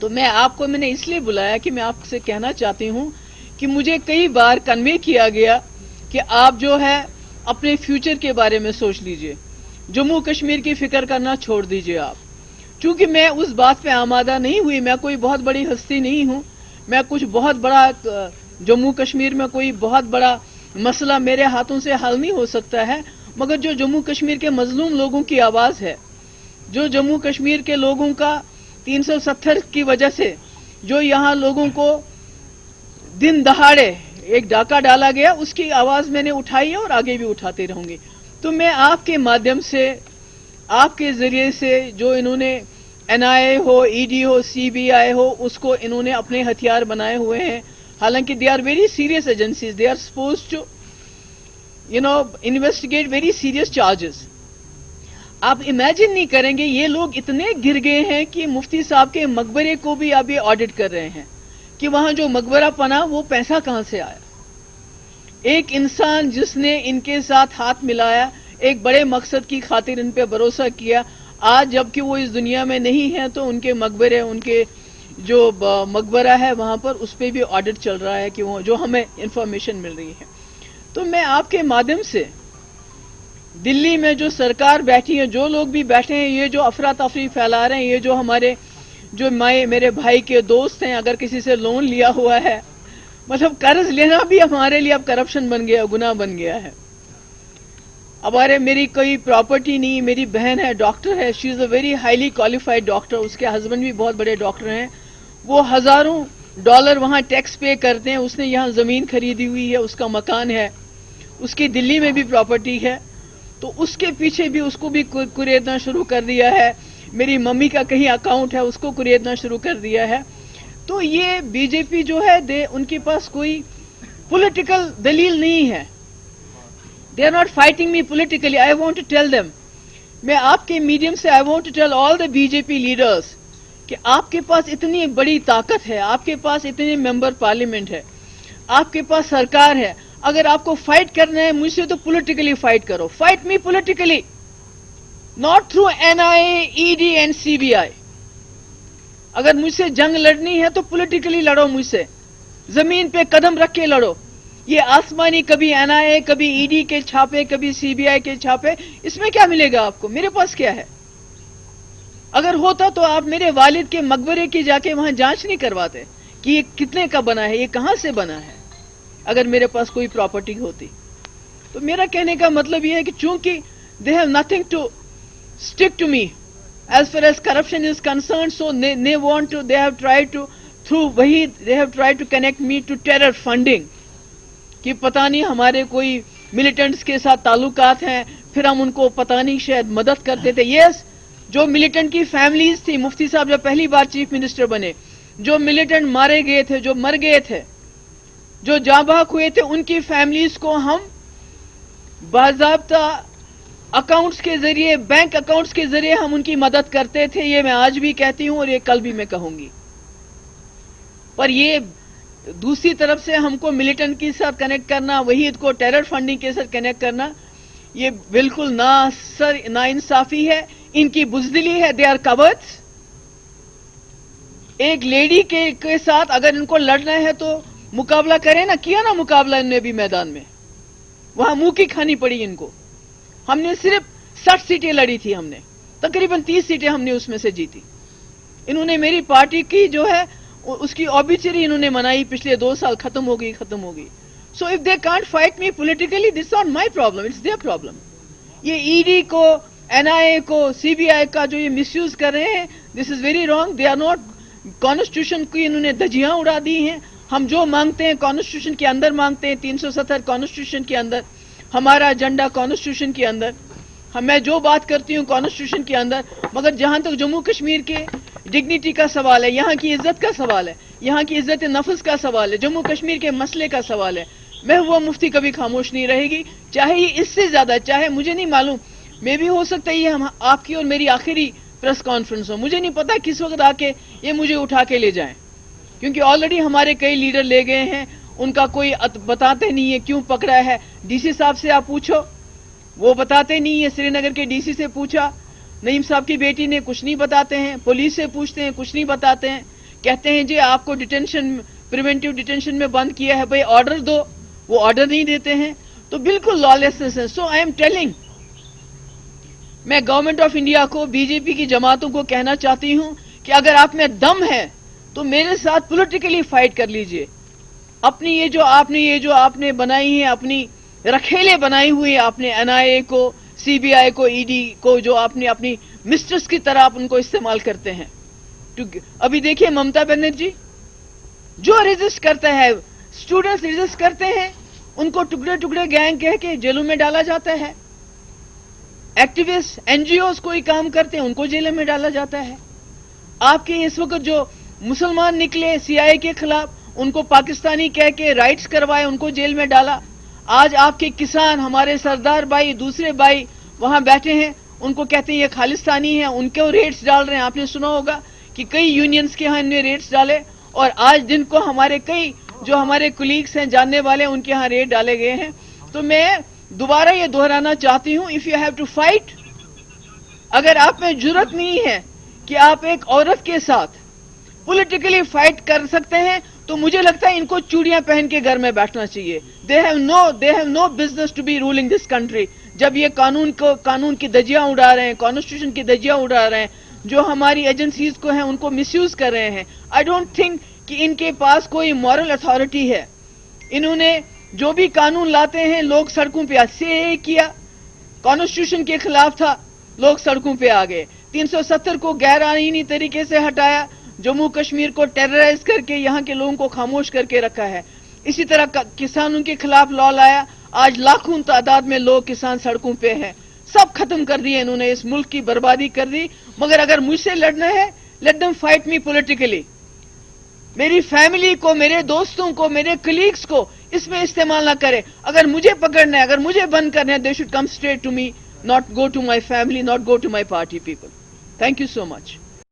تو میں نے اس لیے بلایا کہ میں آپ سے کہنا چاہتی ہوں کہ مجھے کئی بار کنوے کیا گیا کہ آپ جو ہے اپنے فیوچر کے بارے میں سوچ لیجئے، جموں کشمیر کی فکر کرنا چھوڑ دیجئے آپ. چونکہ میں اس بات پہ آمادہ نہیں ہوئی، میں کوئی بہت بڑی ہستی نہیں ہوں، میں کچھ بہت بڑا جموں کشمیر میں کوئی بہت بڑا مسئلہ میرے ہاتھوں سے حل نہیں ہو سکتا ہے، مگر جو جموں کشمیر کے مظلوم لوگوں کی آواز ہے، جو جموں کشمیر کے لوگوں کا 370 کی وجہ سے جو یہاں لوگوں کو دن دہاڑے ایک ڈاکہ ڈالا گیا، اس کی آواز میں نے اٹھائی ہے اور آگے بھی اٹھاتے رہوں گی. تو میں آپ کے مادھیم سے، آپ کے ذریعے سے، جو انہوں نے NIA ہو، ED ہو، CBI ہو، اس کو انہوں نے اپنے ہتھیار بنائے ہوئے ہیں. حالانکہ they are very serious agencies, they are suppose to investigate very serious charges. آپ امیجن نہیں کریں گے یہ لوگ اتنے گر گئے ہیں کہ مفتی صاحب کے مقبرے کو بھی اب یہ آڈٹ کر رہے ہیں کہ وہاں جو مقبرہ بنا وہ پیسہ کہاں سے آیا. ایک انسان جس نے ان کے ساتھ ہاتھ ملایا، ایک بڑے مقصد کی خاطر ان پہ بھروسہ کیا، آج جبکہ وہ اس دنیا میں نہیں ہیں تو ان کے مقبرے، ان کے جو مقبرہ ہے وہاں پر اس پہ بھی آڈٹ چل رہا ہے کہ وہ جو ہمیں انفارمیشن مل رہی ہے. تو میں آپ کے مادھیم سے دلی میں جو سرکار بیٹھی ہے، جو لوگ بھی بیٹھے ہیں، یہ جو افراتفری پھیلا رہے ہیں، یہ جو ہمارے جو میرے بھائی کے دوست ہیں، اگر کسی سے لون لیا ہوا ہے، مطلب قرض لینا بھی ہمارے لیے اب کرپشن بن گیا، گناہ بن گیا ہے. میری کوئی پراپرٹی نہیں، میری بہن ہے، ڈاکٹر ہے، she is a very highly qualified doctor, اس کے ہسبینڈ بھی بہت بڑے ڈاکٹر ہیں، وہ ہزاروں ڈالر وہاں ٹیکس پے کرتے ہیں. اس نے یہاں زمین خریدی ہوئی ہے، اس کا مکان ہے، اس کی دلی میں بھی پراپرٹی ہے، تو اس کے پیچھے بھی اس کو بھی کریدنا شروع کر دیا ہے. میری ممی کا کہیں اکاؤنٹ ہے، اس کو کریدنا شروع کر دیا ہے. تو یہ بی جے پی جو ہے ان کے پاس کوئی پولیٹیکل دلیل نہیں ہے. They are not fighting me politically. I want to tell them, میں آپ کے میڈیم سے I want to tell all the B J P leaders کہ آپ کے پاس اتنی بڑی طاقت ہے، آپ کے پاس اتنے ممبر پارلیمنٹ ہے، آپ کے پاس سرکار ہے. اگر آپ کو فائٹ کرنا ہے مجھ سے تو پولیٹیکلی فائٹ کرو. Fight me politically, not through NIA, ED and CBI. اگر مجھ سے جنگ لڑنی ہے تو پولیٹیکلی لڑو، مجھ سے زمین پہ قدم رکھ کے لڑو. یہ آسمانی کبھی NIA، کبھی ED کے چھاپے، کبھی CBI کے چھاپے، اس میں کیا ملے گا آپ کو؟ میرے پاس کیا ہے؟ اگر ہوتا تو آپ میرے والد کے مقبرے کی جا کے وہاں جانچ نہیں کرواتے کہ یہ کتنے کا بنا ہے، یہ کہاں سے بنا ہے، اگر میرے پاس کوئی پراپرٹی ہوتی. تو میرا کہنے کا مطلب یہ ہے کہ چونکہ they have nothing to stick to me as far as corruption is concerned, so they have tried to through Wahid, they have tried to connect me to terror funding. کہ پتہ نہیں ہمارے کوئی ملیٹنٹس کے ساتھ تعلقات ہیں، پھر ہم ان کو پتہ نہیں شاید مدد کرتے تھے. یس، جو ملیٹنٹ کی فیملیز تھی، مفتی صاحب جب پہلی بار چیف منسٹر بنے، جو ملیٹنٹ مارے گئے تھے، جو مر گئے تھے، جو جاں بحق ہوئے تھے، ان کی فیملیز کو ہم باضابطہ اکاؤنٹس کے ذریعے، بینک اکاؤنٹس کے ذریعے ہم ان کی مدد کرتے تھے. یہ میں آج بھی کہتی ہوں اور یہ کل بھی میں کہوں گی. پر یہ دوسری طرف سے ہم کو ملیٹنٹ کے ساتھ کنیکٹ کرنا، وحید کو ٹیرر فنڈنگ کے ساتھ کنیکٹ کرنا، یہ بالکل نا انصافی ہے، ان کی بزدلی ہے. They are cowards. ایک لیڈی کے ساتھ اگر ان کو لڑنا ہے تو مقابلہ کریں نا. کیا نا مقابلہ انہوں نے بھی میدان میں، وہاں منہ کی کھانی پڑی ان کو. ہم نے صرف 60 سیٹیں لڑی تھی، ہم نے تقریباً 30 سیٹیں ہم نے اس میں سے جیتی. انہوں نے میری پارٹی کی جو ہے اس کی اوبیچری انہوں نے منائی، پچھلے 2 سال ختم ہو گئی. So if they can't fight me politically, this not my problem, it's their problem. یہ ED کو، NIA کو، CBI کا جو یہ مس یوز کر رہے ہیں، this is very wrong. They are not constitution کی انہوں نے دھجیاں اڑا دی ہیں. ہم جو مانگتے ہیں کانسٹیٹیوشن کے اندر مانگتے ہیں، 370 کانسٹیٹیوشن کے اندر، ہمارا ایجنڈا کانسٹیٹیوشن کے اندر، میں جو بات کرتی ہوں کانسٹیٹیوشن کے اندر. مگر جہاں تک جموں کشمیر کے ڈگنیٹی کا سوال ہے، یہاں کی عزت کا سوال ہے، یہاں کی عزت نفس کا سوال ہے، جموں کشمیر کے مسئلے کا سوال ہے، محبوبہ مفتی کبھی خاموش نہیں رہے گی. چاہے یہ اس سے زیادہ، چاہے مجھے نہیں معلوم، میں بھی ہو سکتا ہے یہ آپ کی اور میری آخری پریس کانفرنس ہو، مجھے نہیں پتا کس وقت آ کے یہ مجھے اٹھا کے لے جائیں، کیونکہ آلریڈی ہمارے کئی لیڈر لے گئے ہیں. ان کا کوئی بتاتے نہیں ہے کیوں پکڑا ہے. DC صاحب سے آپ پوچھو، وہ بتاتے نہیں ہے. سری نگر کے DC سے پوچھا، نعیم صاحب کی بیٹی نے، کچھ نہیں بتاتے ہیں. پولیس سے پوچھتے ہیں، کچھ نہیں بتاتے ہیں. کہتے ہیں جی آپ کو ڈیٹینشن پریونٹیو ڈیٹینشن میں بند کیا ہے، بھئی آرڈر دو، وہ آرڈر نہیں دیتے ہیں، تو بالکل لالیسنس ہے. سو آئی ایم ٹیلنگ، میں گورنمنٹ آف انڈیا کو، بی جے پی کی جماعتوں کو کہنا چاہتی ہوں کہ اگر آپ میں دم ہے تو میرے ساتھ پولیٹیکلی فائٹ کر لیجئے. اپنی یہ جو آپ نے بنائی ہے، اپنی رکھیلے بنائی ہوئی آپ نے این آئی اے کو، سی بی آئی کو، ای ڈی کو، جو آپ نے اپنی مسٹرس کی طرح آپ ان کو استعمال کرتے ہیں. ابھی دیکھیے ممتا بنرجی جو ریزسٹ کرتا ہے، اسٹوڈنٹس ریزسٹ کرتے ہیں، ان کو ٹکڑے ٹکڑے گینگ کہہ کے جیلوں میں ڈالا جاتا ہے. ایکٹیوسٹ این جی اوز کوئی کام کرتے ہیں، ان کو جیلوں میں ڈالا جاتا ہے. آپ کے اس وقت جو مسلمان نکلے سی آئی کے خلاف، ان کو پاکستانی کہہ کے رائٹس کروائے، ان کو جیل میں ڈالا. آج آپ کے کسان، ہمارے سردار بھائی، دوسرے بھائی وہاں بیٹھے ہیں، ان کو کہتے ہیں یہ خالستانی ہیں، ان کو ریٹس ڈال رہے ہیں. آپ نے سنا ہوگا کہ کئی یونینز کے ہاں ان نے ریٹس ڈالے، اور آج دن کو ہمارے کئی جو ہمارے کولیگس ہیں، جاننے والے، ان کے ہاں ریٹ ڈالے گئے ہیں. تو میں دوبارہ یہ دہرانا چاہتی ہوں، if you have to fight, اگر آپ میں جرت نہیں ہے کہ آپ ایک عورت کے ساتھ پولیٹیکلی فائٹ کر سکتے ہیں، تو مجھے لگتا ہے ان کو چوڑیاں پہن کے گھر میں بیٹھنا چاہیے. They have no business to be ruling this country. جب یہ قانون کی دجیاں اڑا رہے ہیں، کانسٹیٹیوشن کی دجیاں اڑا رہے ہیں، جو ہماری ایجنسیز کو ہیں ان کو مس یوز کر رہے ہیں. آئی ڈونٹ تھنک کہ ان کے پاس کوئی مورل اتھارٹی ہے. انہوں نے جو بھی قانون لاتے ہیں، لوگ سڑکوں پہ سے کیا، کانسٹیٹیوشن کے خلاف تھا، لوگ سڑکوں پہ آ گئے. 370 کو غیر آئینی طریقے سے ہٹایا، جموں کشمیر کو ٹیررائز کر کے یہاں کے لوگوں کو خاموش کر کے رکھا ہے. اسی طرح کسانوں کے خلاف لا لایا، آج لاکھوں تعداد میں لوگ کسان سڑکوں پہ ہیں. سب ختم کر دیے انہوں نے، اس ملک کی بربادی کر دی. مگر اگر مجھ سے لڑنا ہے، let them fight me politically. میری فیملی کو، میرے دوستوں کو، میرے کلیگز کو اس میں استعمال نہ کرے. اگر مجھے پکڑنا ہے، اگر مجھے بند کرنا ہے، they should come straight to me, not go to my family, not go to my party people. Thank you so much.